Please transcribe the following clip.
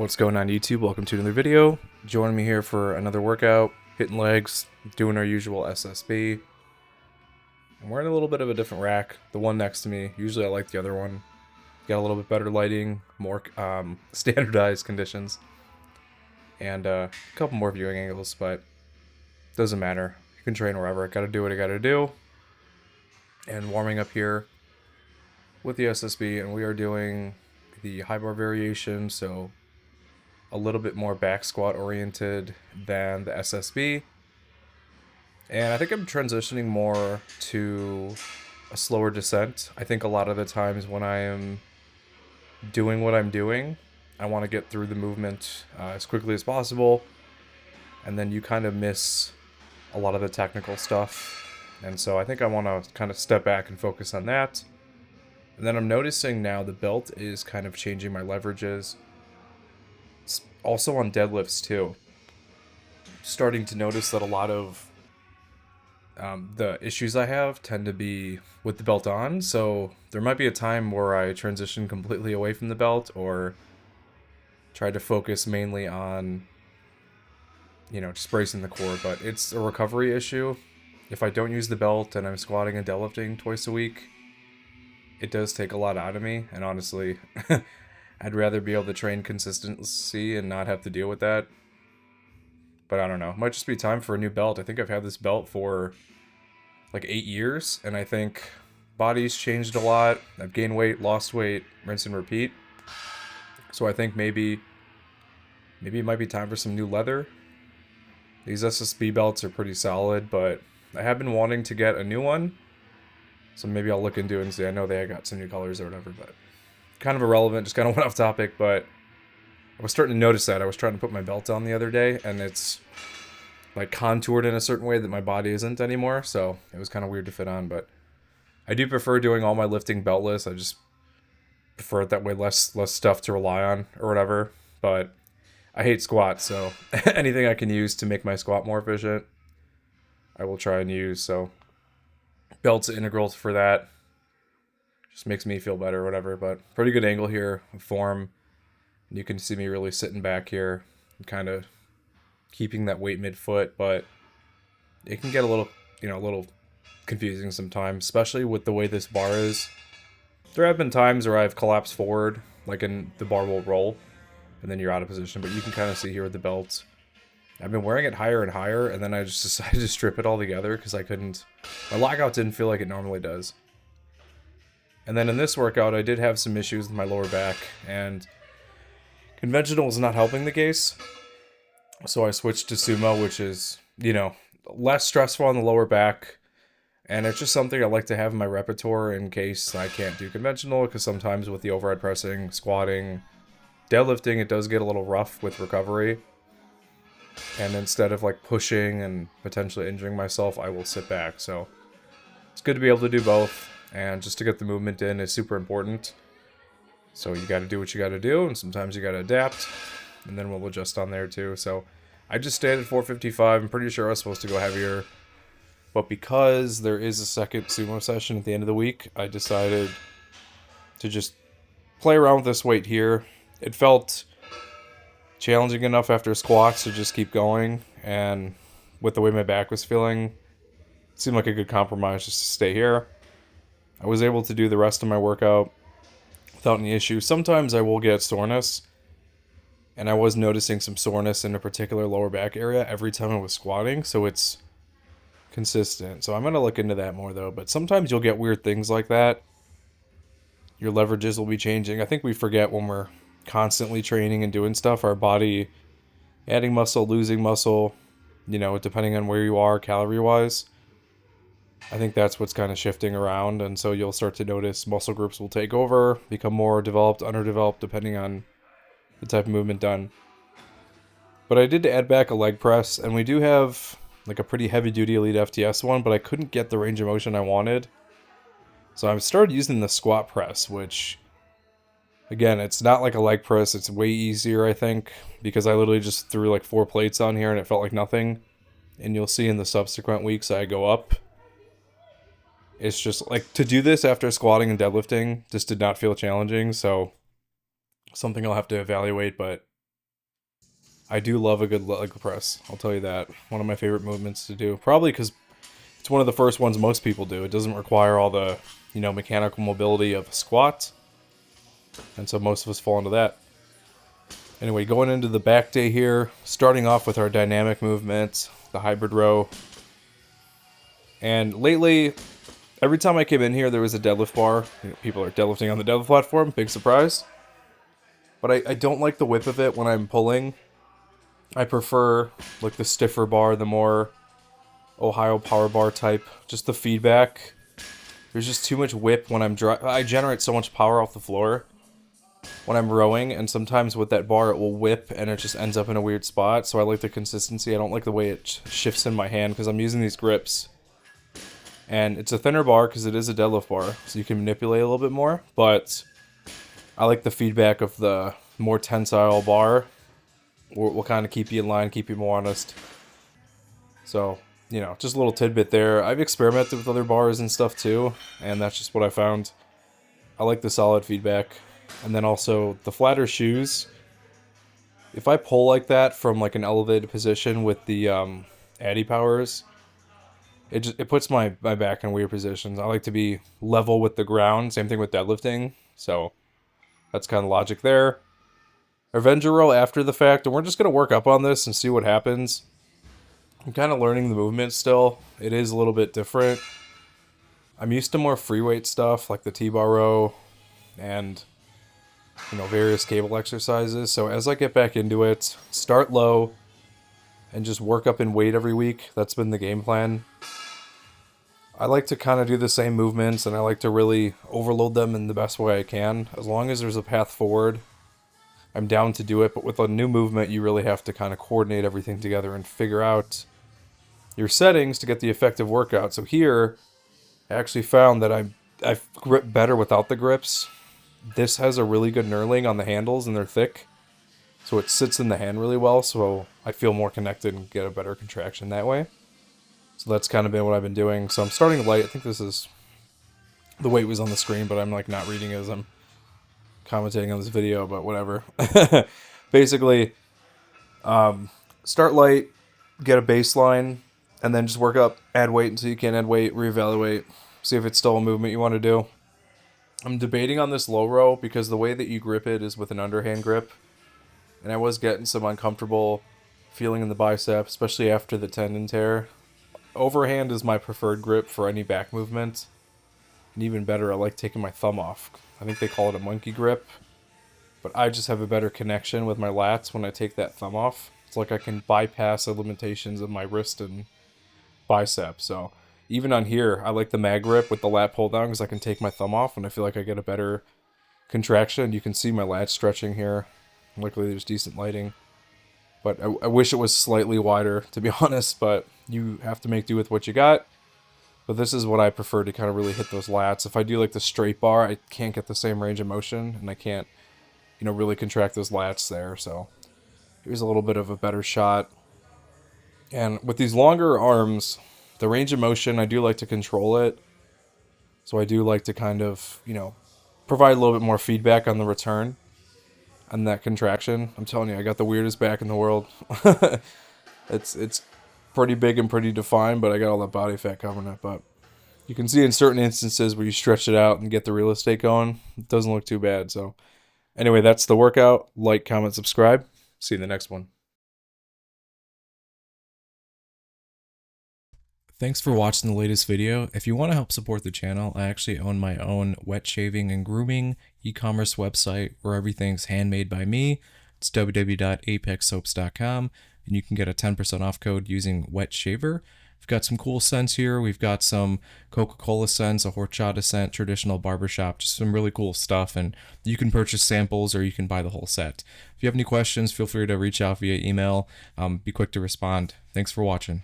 What's going on YouTube? Welcome to another video. Joining me here for another workout, hitting legs, doing our usual SSB. I'm wearing a little bit of a different rack, the one next to me. Usually I like the other one. Got a little bit better lighting, more standardized conditions, and a couple more viewing angles, but doesn't matter. You can train wherever. Gotta do what I gotta do. And warming up here with the SSB, and we are doing the high bar variation, so a little bit more back squat oriented than the SSB. And I think I'm transitioning more to a slower descent. I think a lot of the times when I am doing what I'm doing, I want to get through the movement as quickly as possible, and then you kind of miss a lot of the technical stuff. And so I think I want to kind of step back and focus on that. And then I'm noticing now the belt is kind of changing my leverages. Also on deadlifts too. Starting to notice that a lot of the issues I have tend to be with the belt on. So there might be a time where I transition completely away from the belt, or try to focus mainly on, just bracing the core. But it's a recovery issue. If I don't use the belt and I'm squatting and deadlifting twice a week, it does take a lot out of me. And honestly, I'd rather be able to train consistency and not have to deal with that. But I don't know. It might just be time for a new belt. I think I've had this belt for like 8 years, and I think body's changed a lot. I've gained weight, lost weight, rinse and repeat. So I think maybe it might be time for some new leather. These SSB belts are pretty solid, but I have been wanting to get a new one. So maybe I'll look into it and see. I know they got some new colors or whatever, but kind of irrelevant, just kind of went off topic. But I was starting to notice that. I was trying to put my belt on the other day, and it's like contoured in a certain way that my body isn't anymore, so it was kind of weird to fit on. But I do prefer doing all my lifting beltless. I just prefer it that way, less stuff to rely on or whatever. But I hate squats, so anything I can use to make my squat more efficient, I will try and use. So belt's integral for that. Just makes me feel better or whatever. But pretty good angle here, form. You can see me really sitting back here and kind of keeping that weight mid-foot, but it can get a little confusing sometimes, especially with the way this bar is. There have been times where I've collapsed forward, like in the bar will roll, and then you're out of position, but you can kind of see here with the belt. I've been wearing it higher and higher, and then I just decided to strip it all together because my lockout didn't feel like it normally does. And then in this workout, I did have some issues with my lower back, and conventional was not helping the case. So I switched to sumo, which is, less stressful on the lower back. And it's just something I like to have in my repertoire in case I can't do conventional, because sometimes with the overhead pressing, squatting, deadlifting, it does get a little rough with recovery. And instead of like pushing and potentially injuring myself, I will sit back. So it's good to be able to do both. And just to get the movement in is super important. So you got to do what you got to do, and sometimes you got to adapt, and then we'll adjust on there too. So I just stayed at 455. I'm pretty sure I was supposed to go heavier, but because there is a second sumo session at the end of the week, I decided to just play around with this weight here. It felt challenging enough after squats to just keep going, and with the way my back was feeling, it seemed like a good compromise just to stay here. I was able to do the rest of my workout without any issue. Sometimes I will get soreness, and I was noticing some soreness in a particular lower back area every time I was squatting, so it's consistent. So I'm going to look into that more though, but sometimes you'll get weird things like that. Your leverages will be changing. I think we forget when we're constantly training and doing stuff, our body adding muscle, losing muscle, depending on where you are calorie-wise. I think that's what's kind of shifting around, and so you'll start to notice muscle groups will take over, become more developed, underdeveloped, depending on the type of movement done. But I did add back a leg press, and we do have like a pretty heavy-duty Elite FTS one, but I couldn't get the range of motion I wanted. So I've started using the squat press, which, again, it's not like a leg press. It's way easier, I think, because I literally just threw like 4 plates on here, and it felt like nothing. And you'll see in the subsequent weeks I go up. It's just like to do this after squatting and deadlifting just did not feel challenging. So something I'll have to evaluate, but I do love a good leg press. I'll tell you that. One of my favorite movements to do. Probably because it's one of the first ones most people do. It doesn't require all the, mechanical mobility of a squat. And so most of us fall into that. Anyway, going into the back day here, starting off with our dynamic movement, the hybrid row. And lately, every time I came in here, there was a deadlift bar. People are deadlifting on the deadlift platform. Big surprise. But I don't like the whip of it when I'm pulling. I prefer like the stiffer bar, the more Ohio power bar type. Just the feedback. There's just too much whip when I'm I generate so much power off the floor when I'm rowing, and sometimes with that bar it will whip and it just ends up in a weird spot. So I like the consistency. I don't like the way it shifts in my hand because I'm using these grips. And it's a thinner bar because it is a deadlift bar, so you can manipulate a little bit more. But I like the feedback of the more tensile bar. Will kind of keep you in line, keep you more honest. So, just a little tidbit there. I've experimented with other bars and stuff too, and that's just what I found. I like the solid feedback. And then also the flatter shoes. If I pull like that from like an elevated position with the Addy powers, it puts my back in weird positions. I like to be level with the ground. Same thing with deadlifting. So that's kind of logic there. Avenger row after the fact, and we're just going to work up on this and see what happens. I'm kind of learning the movement still. It is a little bit different. I'm used to more free weight stuff like the T-bar row and various cable exercises. So as I get back into it, start low and just work up in weight every week. That's been the game plan. I like to kind of do the same movements, and I like to really overload them in the best way I can. As long as there's a path forward, I'm down to do it. But with a new movement, you really have to kind of coordinate everything together and figure out your settings to get the effective workout. So here, I actually found that I grip better without the grips. This has a really good knurling on the handles, and they're thick. So it sits in the hand really well, so I feel more connected and get a better contraction that way. So that's kind of been what I've been doing. So I'm starting light. I think this is... the weight was on the screen, but I'm like not reading it as I'm commentating on this video, but whatever. Basically, start light, get a baseline, and then just work up, add weight until you can't add weight, reevaluate, see if it's still a movement you want to do. I'm debating on this low row because the way that you grip it is with an underhand grip. And I was getting some uncomfortable feeling in the bicep, especially after the tendon tear. Overhand is my preferred grip for any back movement. And even better, I like taking my thumb off. I think they call it a monkey grip. But I just have a better connection with my lats when I take that thumb off. It's like I can bypass the limitations of my wrist and bicep. So even on here, I like the mag grip with the lat pull down because I can take my thumb off and I feel like I get a better contraction. You can see my lat stretching here. Luckily there's decent lighting. But I wish it was slightly wider, to be honest, but you have to make do with what you got. But this is what I prefer to kind of really hit those lats. If I do like the straight bar, I can't get the same range of motion, and I can't, really contract those lats there. So here's a little bit of a better shot. And with these longer arms, the range of motion, I do like to control it. So I do like to kind of, provide a little bit more feedback on the return. And that contraction, I'm telling you, I got the weirdest back in the world. It's pretty big and pretty defined, but I got all that body fat covering it. But you can see in certain instances where you stretch it out and get the real estate going, it doesn't look too bad. So anyway, that's the workout. Like, comment, subscribe. See you in the next one. Thanks for watching the latest video. If you want to help support the channel, I actually own my own wet shaving and grooming e-commerce website where everything's handmade by me. It's www.apexsoaps.com, and you can get a 10% off code using wet shaver. We've got some cool scents here. We've got some Coca-Cola scents, a horchata scent, traditional barbershop, just some really cool stuff. And you can purchase samples or you can buy the whole set. If you have any questions, feel free to reach out via email. Be quick to respond. Thanks for watching.